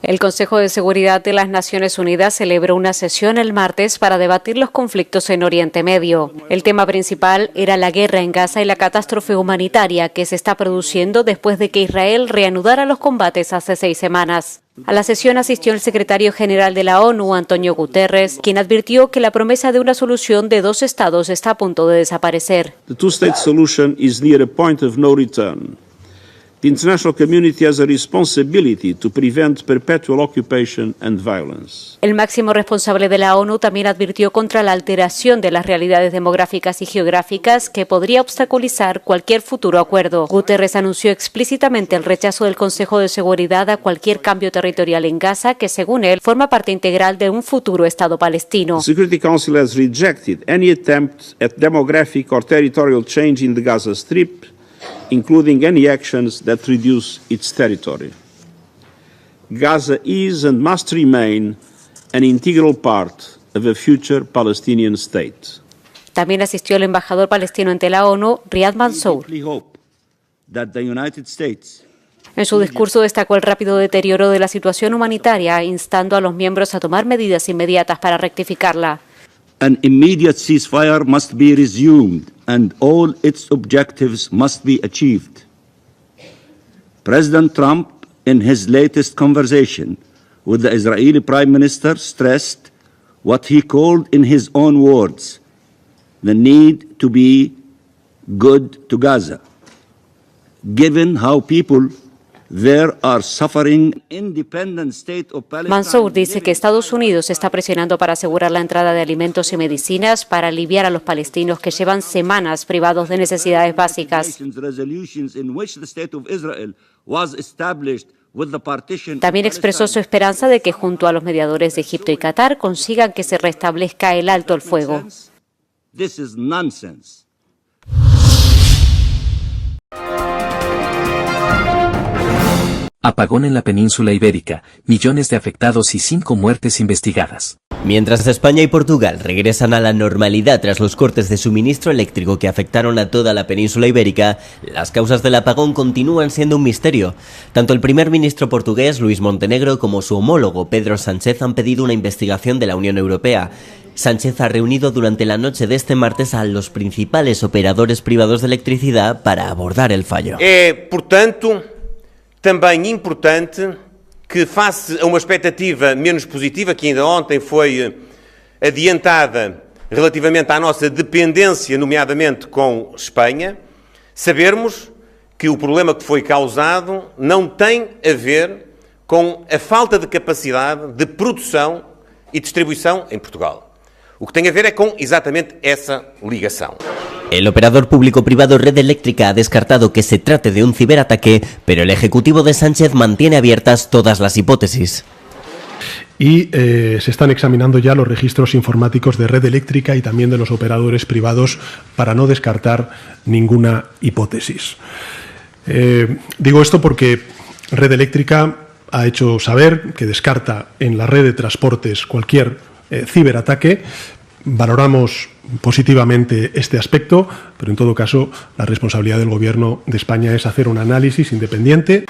El Consejo de Seguridad de las Naciones Unidas celebró una sesión el martes para debatir los conflictos en Oriente Medio. El tema principal era la guerra en Gaza y la catástrofe humanitaria que se está produciendo después de que Israel reanudara los combates hace 6 semanas. A la sesión asistió el secretario general de la ONU, Antonio Guterres, quien advirtió que la promesa de una solución de 2 estados está a punto de desaparecer. The two-state solution is near a point of no return. The international community has a responsibility to prevent perpetual occupation and violence. El máximo responsable de la ONU también advirtió contra la alteración de las realidades demográficas y geográficas que podría obstaculizar cualquier futuro acuerdo. Guterres anunció explícitamente el rechazo del Consejo de Seguridad a cualquier cambio territorial en Gaza que, según él, forma parte integral de un futuro Estado palestino. The Security Council has rejected any attempt at demographic or territorial change in the Gaza Strip, including any actions that reduce its territory. Gaza is and must remain an integral part of a future Palestinian state. También asistió el embajador palestino ante la ONU, Riyad Mansour. En su discurso destacó el rápido deterioro de la situación humanitaria, instando a los miembros a tomar medidas inmediatas para rectificarla. An immediate ceasefire must be resumed and all its objectives must be achieved. President Trump, in his latest conversation with the Israeli Prime Minister, stressed what he called, in his own words, the need to be good to Gaza, given how people there are suffering. Independent state of Palestine. Mansour dice que Estados Unidos está presionando para asegurar la entrada de alimentos y medicinas para aliviar a los palestinos que llevan semanas privados de necesidades básicas. También expresó su esperanza de que junto a los mediadores de Egipto y Qatar consigan que se restablezca el alto el fuego. Apagón en la península ibérica, millones de afectados y 5 muertes investigadas. Mientras España y Portugal regresan a la normalidad tras los cortes de suministro eléctrico que afectaron a toda la península ibérica, las causas del apagón continúan siendo un misterio. Tanto el primer ministro portugués, Luís Montenegro, como su homólogo, Pedro Sánchez, han pedido una investigación de la Unión Europea. Sánchez ha reunido durante la noche de este martes a los principales operadores privados de electricidad para abordar el fallo. Portanto, também importante que, face a uma expectativa menos positiva, que ainda ontem foi adiantada relativamente à nossa dependência, nomeadamente com Espanha, sabermos que o problema que foi causado não tem a ver com a falta de capacidade de produção e distribuição em Portugal. O que tem a ver é com exatamente essa ligação. El operador público-privado Red Eléctrica ha descartado que se trate de un ciberataque, pero el ejecutivo de Sánchez mantiene abiertas todas las hipótesis. Y se están examinando ya los registros informáticos de Red Eléctrica y también de los operadores privados para no descartar ninguna hipótesis. Digo esto porque Red Eléctrica ha hecho saber que descarta en la red de transportes cualquier ciberataque. Valoramos positivamente este aspecto, pero en todo caso la responsabilidad del Gobierno de España es hacer un análisis independiente.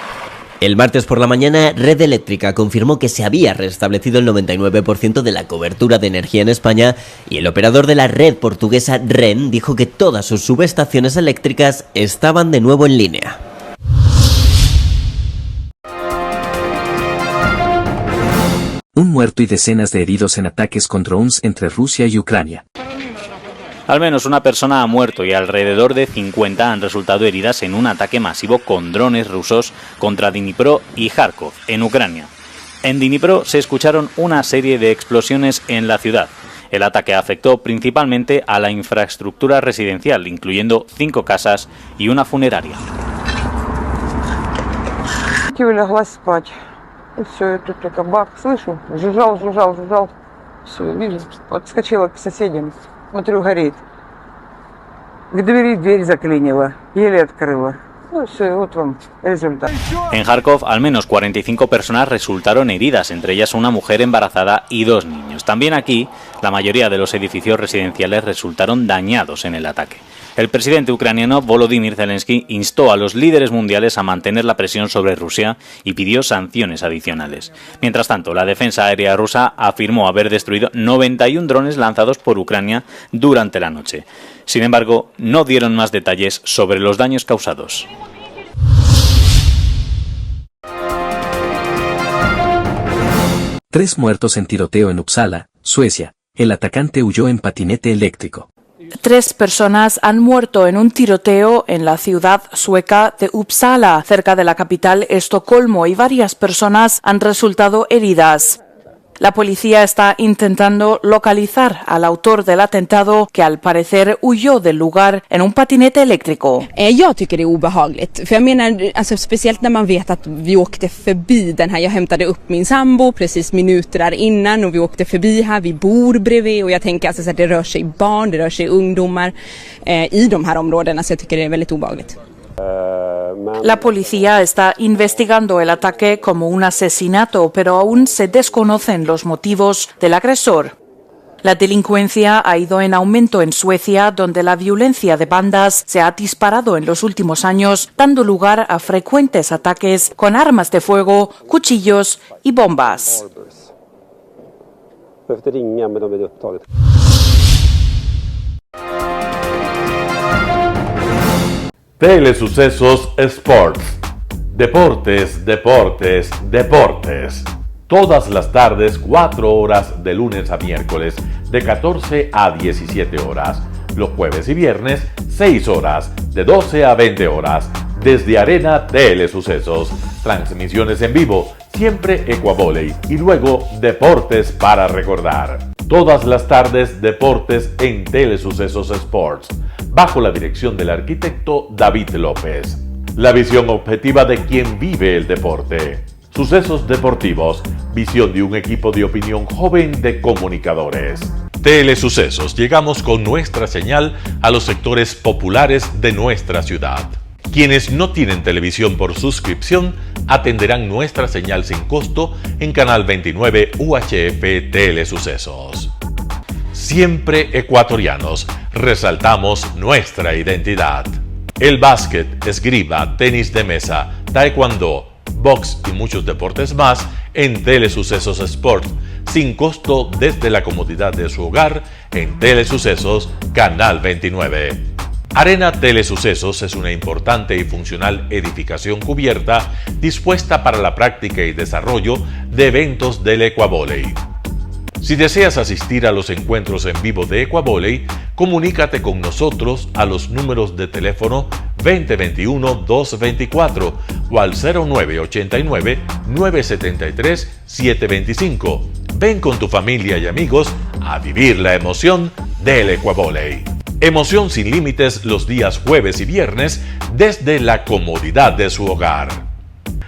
El martes por la mañana, Red Eléctrica confirmó que se había restablecido el 99% de la cobertura de energía en España y el operador de la red portuguesa REN dijo que todas sus subestaciones eléctricas estaban de nuevo en línea. Un muerto y decenas de heridos en ataques con drones entre Rusia y Ucrania. Al menos una persona ha muerto y alrededor de 50 han resultado heridas en un ataque masivo con drones rusos contra Dnipro y Kharkov, en Ucrania. En Dnipro se escucharon una serie de explosiones en la ciudad. El ataque afectó principalmente a la infraestructura residencial, incluyendo 5 casas y una funeraria. И все, это только бах, слышу, жужжал. Все, вижу, подскочила к соседям, смотрю, горит. К двери дверь заклинила, еле открыла. Ну все, вот вам результат. En Kharkov, al menos 45 personas resultaron heridas, entre ellas una mujer embarazada y 2 niños. También aquí, la mayoría de los edificios residenciales resultaron dañados en el ataque. El presidente ucraniano Volodymyr Zelensky instó a los líderes mundiales a mantener la presión sobre Rusia y pidió sanciones adicionales. Mientras tanto, la defensa aérea rusa afirmó haber destruido 91 drones lanzados por Ucrania durante la noche. Sin embargo, no dieron más detalles sobre los daños causados. Tres muertos en tiroteo en Uppsala, Suecia. El atacante huyó en patinete eléctrico. 3 personas han muerto en un tiroteo en la ciudad sueca de Uppsala, cerca de la capital Estocolmo, y varias personas han resultado heridas. La policía está intentando localizar al autor del atentado, que al parecer huyó del lugar en un patinete eléctrico. Jag tycker det är obehagligt, för jag menar, alltså, speciellt när man vet att vi åkte förbi den här, jag hämtade upp min sambo precis minuter där innan och vi åkte förbi här, vi bor bredvid och jag tänker alltså, att det rör sig barn, det rör sig ungdomar i de här områdena, så jag tycker det är väldigt obehagligt. La policía está investigando el ataque como un asesinato, pero aún se desconocen los motivos del agresor. La delincuencia ha ido en aumento en Suecia, donde la violencia de bandas se ha disparado en los últimos años, dando lugar a frecuentes ataques con armas de fuego, cuchillos y bombas. Telesucesos Sports. Deportes. Todas las tardes, 4 horas de lunes a miércoles, de 14 a 17 horas. Los jueves y viernes, 6 horas, de 12 a 20 horas. Desde Arena Telesucesos. Transmisiones en vivo, siempre Ecuavoley. Y luego, deportes para recordar. Todas las tardes, deportes en Telesucesos Sports, bajo la dirección del arquitecto David López. La visión objetiva de quien vive el deporte. Sucesos deportivos, visión de un equipo de opinión joven de comunicadores. Telesucesos, llegamos con nuestra señal a los sectores populares de nuestra ciudad. Quienes no tienen televisión por suscripción atenderán nuestra señal sin costo en Canal 29 UHF Telesucesos. Siempre ecuatorianos, resaltamos nuestra identidad. El básquet, esgrima, tenis de mesa, taekwondo, box y muchos deportes más en Telesucesos Sport, sin costo desde la comodidad de su hogar en Telesucesos Canal 29. Arena Telesucesos es una importante y funcional edificación cubierta dispuesta para la práctica y desarrollo de eventos del Ecuavolley. Si deseas asistir a los encuentros en vivo de Ecuavolley, comunícate con nosotros a los números de teléfono 2021-224 o al 0989-973-725. Ven con tu familia y amigos a vivir la emoción del Ecuavolley. Emoción sin límites los días jueves y viernes desde la comodidad de su hogar.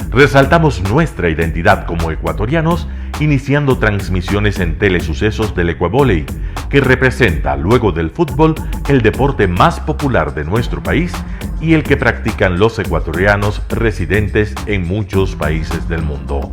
Resaltamos nuestra identidad como ecuatorianos iniciando transmisiones en Telesucesos del Ecuavolley, que representa, luego del fútbol, el deporte más popular de nuestro país y el que practican los ecuatorianos residentes en muchos países del mundo.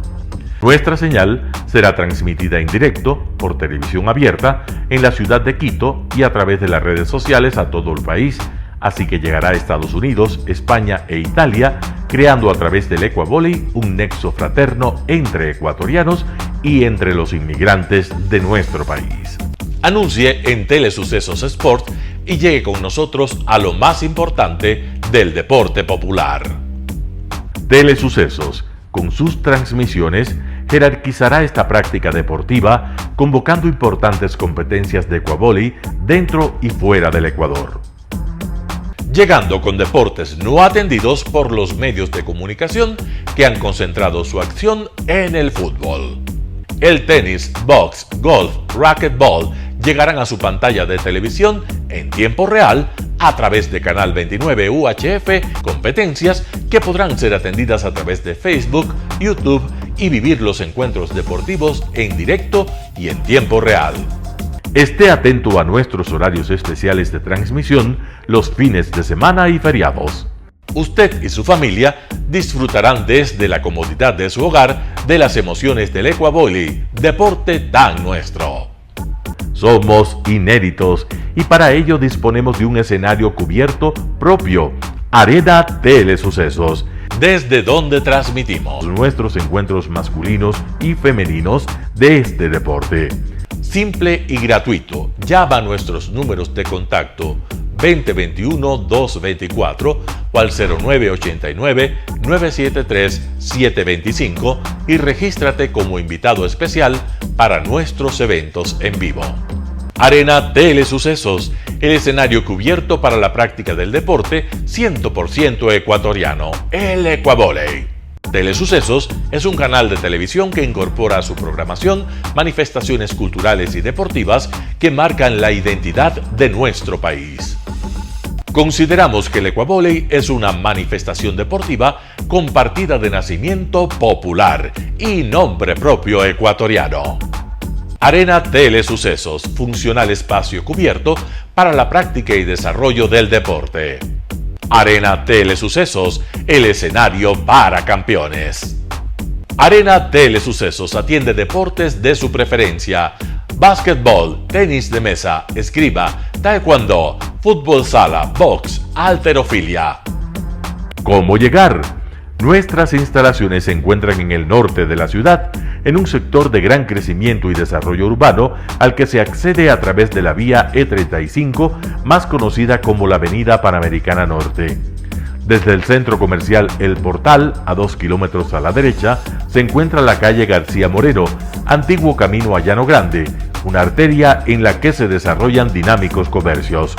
Nuestra señal será transmitida en directo por televisión abierta en la ciudad de Quito y a través de las redes sociales a todo el país, así que llegará a Estados Unidos, España e Italia, creando a través del Ecuavolley un nexo fraterno entre ecuatorianos y entre los inmigrantes de nuestro país. Anuncie en Telesucesos Sport y llegue con nosotros a lo más importante del deporte popular. Telesucesos, con sus transmisiones, jerarquizará esta práctica deportiva, convocando importantes competencias de Ecuavolley dentro y fuera del Ecuador. Llegando con deportes no atendidos por los medios de comunicación que han concentrado su acción en el fútbol. El tenis, box, golf, racquetball llegarán a su pantalla de televisión en tiempo real a través de Canal 29 UHF, competencias que podrán ser atendidas a través de Facebook, YouTube y vivir los encuentros deportivos en directo y en tiempo real. Esté atento a nuestros horarios especiales de transmisión los fines de semana y feriados. Usted y su familia disfrutarán desde la comodidad de su hogar de las emociones del Ecuavolley, deporte tan nuestro. Somos inéditos y para ello disponemos de un escenario cubierto propio, Arena Telesucesos, desde donde transmitimos nuestros encuentros masculinos y femeninos de este deporte. Simple y gratuito. Llama a nuestros números de contacto 2021-224 o al 0989-973-725 y regístrate como invitado especial para nuestros eventos en vivo. Arena Telesucesos, el escenario cubierto para la práctica del deporte 100% ecuatoriano, el Ecuavolley. Telesucesos es un canal de televisión que incorpora a su programación manifestaciones culturales y deportivas que marcan la identidad de nuestro país. Consideramos que el Ecuavolley es una manifestación deportiva con partida de nacimiento popular y nombre propio ecuatoriano. Arena Telesucesos, funcional espacio cubierto para la práctica y desarrollo del deporte. Arena Telesucesos, el escenario para campeones. Arena Telesucesos atiende deportes de su preferencia: básquetbol, tenis de mesa, esgrima, taekwondo, fútbol sala, box, halterofilia. ¿Cómo llegar? Nuestras instalaciones se encuentran en el norte de la ciudad, en un sector de gran crecimiento y desarrollo urbano al que se accede a través de la vía E35, más conocida como la Avenida Panamericana Norte. Desde el centro comercial El Portal, a 2 kilómetros a la derecha, se encuentra la calle García Moreno, antiguo camino a Llano Grande, una arteria en la que se desarrollan dinámicos comercios.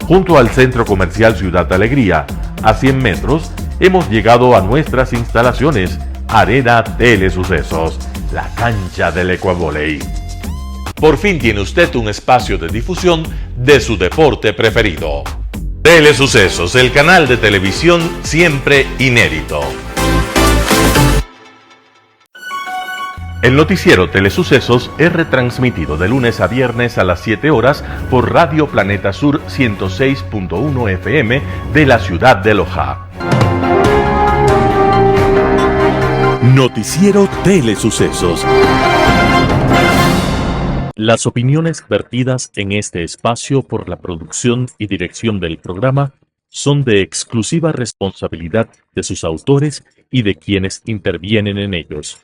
Junto al centro comercial Ciudad Alegría, a 100 metros, hemos llegado a nuestras instalaciones, Arena Telesucesos, la cancha del Ecuavolley. Por fin tiene usted un espacio de difusión de su deporte preferido. Telesucesos, el canal de televisión siempre inédito. El noticiero Telesucesos es retransmitido de lunes a viernes a las 7 horas por Radio Planeta Sur 106.1 FM de la ciudad de Loja. Noticiero Telesucesos. Las opiniones vertidas en este espacio por la producción y dirección del programa son de exclusiva responsabilidad de sus autores y de quienes intervienen en ellos.